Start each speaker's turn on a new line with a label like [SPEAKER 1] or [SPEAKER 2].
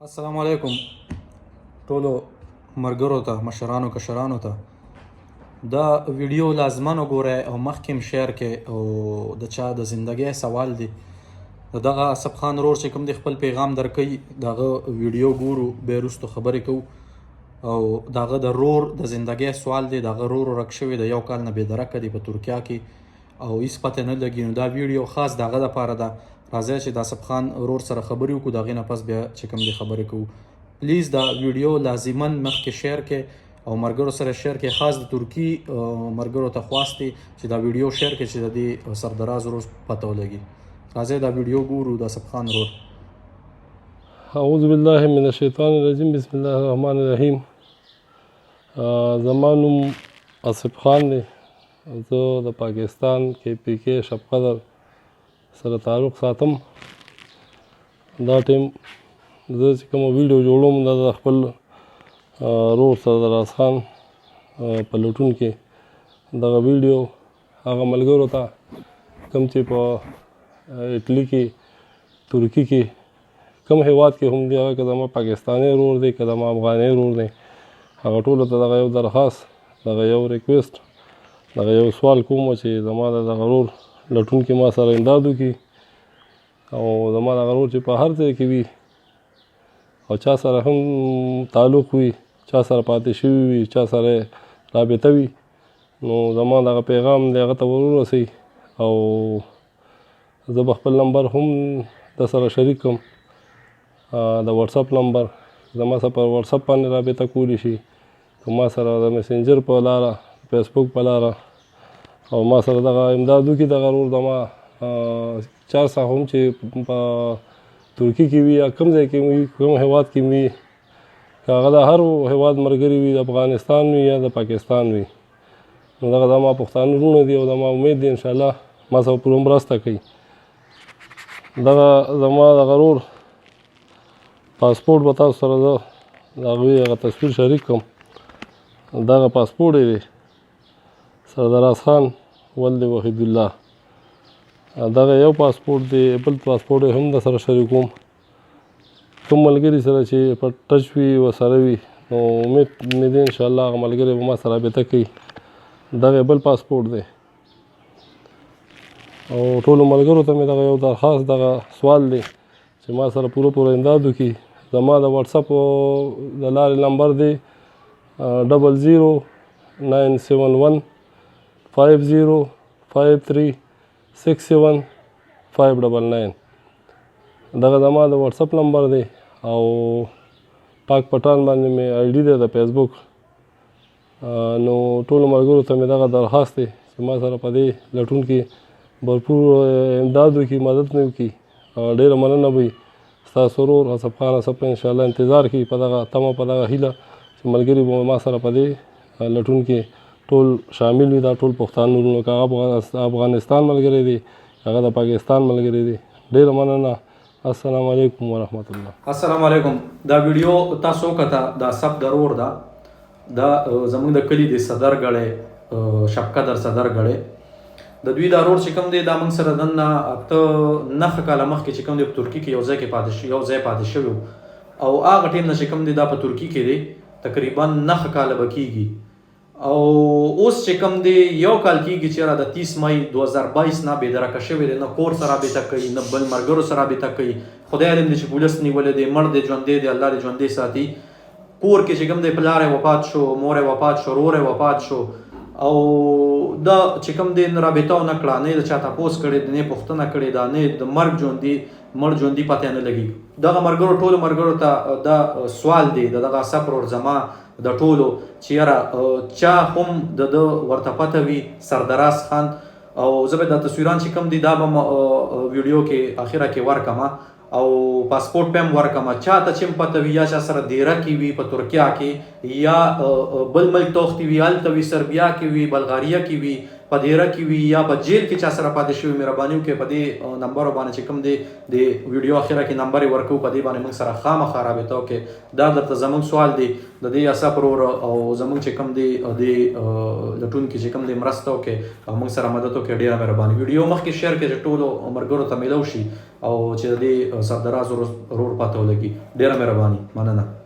[SPEAKER 1] السلام علیکم ټولو ملګرو ته مشرانو کشرانو ته دا ویډیو لازمن وګورئ او مخکې هم شیر کړئ او د چا د زندګۍ سوال دی د دغه اسب خان ورور چې کوم دی خپل پیغام درکوي د هغه ویډیو ګورو بیا وروستو خبرې کوو او د هغه د رور د زندګۍ سوال دی د هغه رور ورک شوی د 1 کال نه بېدرکه دی په ترکیه کې او هېڅ پته نه لګي نو دا ویډیو خاص د هغه دپاره ده راځئ چې د اسب خان ورور سره خبرې وکړو د هغې نه پس بیا چې کوم دی خبرې کوو پلیز دا ویډیو لازماً مخکې شیر کړئ او ملګرو سره شیر کړئ خاص د ترکي ملګرو ته خواست دی چې دا ویډیو شیر کړئ چې د دې سردراز ورور پته ولګي راځئ دا ویډیو ګورو د اسب خان ورور
[SPEAKER 2] اعوذ بالله من الشیطان الرجیم بسم الله الرحمن الرحیم زما نوم اسب خان دی زه د پاکستان KPK شب قدر سره تعلق ساتم دا ټیم زه چې کومه ویډیو جوړوم دا د خپل ورور سردراز خان په لټون کې دغه ویډیو هغه ملګرو ته کوم چې په اټلي کې ترکي کې کوم هیواد کې هم دی هغه که زما پاکستاني ورور دی که زما افغاني ورور دی هغه ټولو ته دغه یو درخواست دغه یو ریکویسټ دغه یو سوال کوم چې زما د دغه ورور لټون کې ما سره امداد وکړي او زما دغه ورور چې په هر ځای کې وي او چا سره هم تعلق وي چا سره پاتې شوي وي چا سره رابطه وي نو زما دغه پیغام دی هغه ته ورورسوي او زه به خپل نمبر هم د سره شریک کړم د واتساپ نمبر زما سره په واتساپ باندې رابطه کولی شي که ما سره د مسنجر په لاره فیسبوک په لاره او ما سره دغه امداد وکړي دغه ورور زما چا سره هم چې په ترکي کې وي یا کوم ځای کې وي کوم هیواد کې وي که هغه د هر هیواد ملګري وي د افغانستان وي یا د پاکستان وي نو دغه زما پښتانه وروڼه دي او زما امید دی انشاءالله ما سره پوره مرسته کوي دغه زما دغه ورور پاسپورټ به تاسو سره زه د هغوی هغه تصویر شریک کړم دغه پاسپورټ یې دی سردراز خان ولد وحید الله دغه یو پاسپورټ دی بل پاسپورټ یې هم د سره شریکوم کوم ملګري سره چې په ټچ وي ورسره وي نو امید مې دی انشاءالله هغه ملګري به ما سره رابطه کوي دغه بل پاسپورټ دی او ټولو ملګرو ته مې دغه یو درخواست دغه سوال دی چې ما سره پوره امداد وکړي زما د واتساپ د لارې نمبر دی 00971 505367 دغه زما د واتساپ نمبر دی او پاک پټان باندې مې آی ډي دی د فیسبوک نو ټولو ملګرو ته مې دغه درخواست دی چې ما سره په دې لټون کې بھرپور امداد وکړي مدد مې وکړي ډېره مننه به وي ستاسو ورور اسب خان اسب په انشاءالله انتظار کوي په دغه تمه په دغه هیله چې ملګري به ما سره په دې لټون کې ټول شامل وي دا ټول پښتانه وروڼه که هغه افغانستان ملګری دی هغه د پاکستان ملګری دی ډېره مننه السلام علیکم ورحمت الله
[SPEAKER 1] السلام علیکم دا ویډیو تاسو وکړه د اسب د ورور ده دا زموږ د کلي د صدر غړی شب قدر صدر غړی د دوی دا ورور چې کوم دی دا موږ سره دننه اته 9 کاله مخکې چې کوم دی په ترکي کې یو ځای پاتې شوی او هغه ټیم نه چې کوم دی دا په ترکي کې دی تقریبا 9 کاله به کېږي او اوس چې کوم دی 1 کال کېږي چې د 30 مای 2022 نه بېدرکه شوی دی نه کور سره رابطه کوي نه بل ملګرو سره رابطه کوي خدای علم دی چې پولیس نیولی دی مړ دی ژوندی دی الله دې ژوندی ساتي کور کې چې کوم دی پلار یې وفات شو مور یې وفات شو ورور یې وفات شو او دا چې کوم دی نه رابطه ونه کړه نه یې د چا تپوس کړی دی نه یې پوښتنه کړې ده نه یې د مرګ مړ ژوندي پته نه لګي دغه ملګرو ټولو ملګرو ته دا سوال دی د دغه اسب ورور زما د ټولو چې یاره چا هم د ورته پته وي سردراز خان او زه به دا تصویران چې کوم دي دا به ویډیو کې اخره کې ورکمه او پاسپورټ په هم ورکمه چا ته چې پته وي یا چا سره دیره کې وي په ترکیه کې یا بل ملک توختي وي هلته وي سربیا کې وي بلغاریا کې وي په دیره کې وي یا په جیل کې چا سره پاتې شوي مهرباني وکړئ په دې نمبر باندې چې کوم دی د ویډیو اخره کې نمبر یې ورکوو په دې باندې موږ سره خامخا رابطه وکړئ. دا درته زموږ سوال دی د دې اساپ ورور او زموږ چې کوم دی د لټونکي چې کوم دی مرسته وکړئ او موږ سره مدد وکړئ. ډېره مهرباني. ویډیو مخکې شیر کړئ چې ټولو ملګرو ته میلو شي او چې د دې سردراز ورور پته ولګي. ډېره مهرباني. مننه.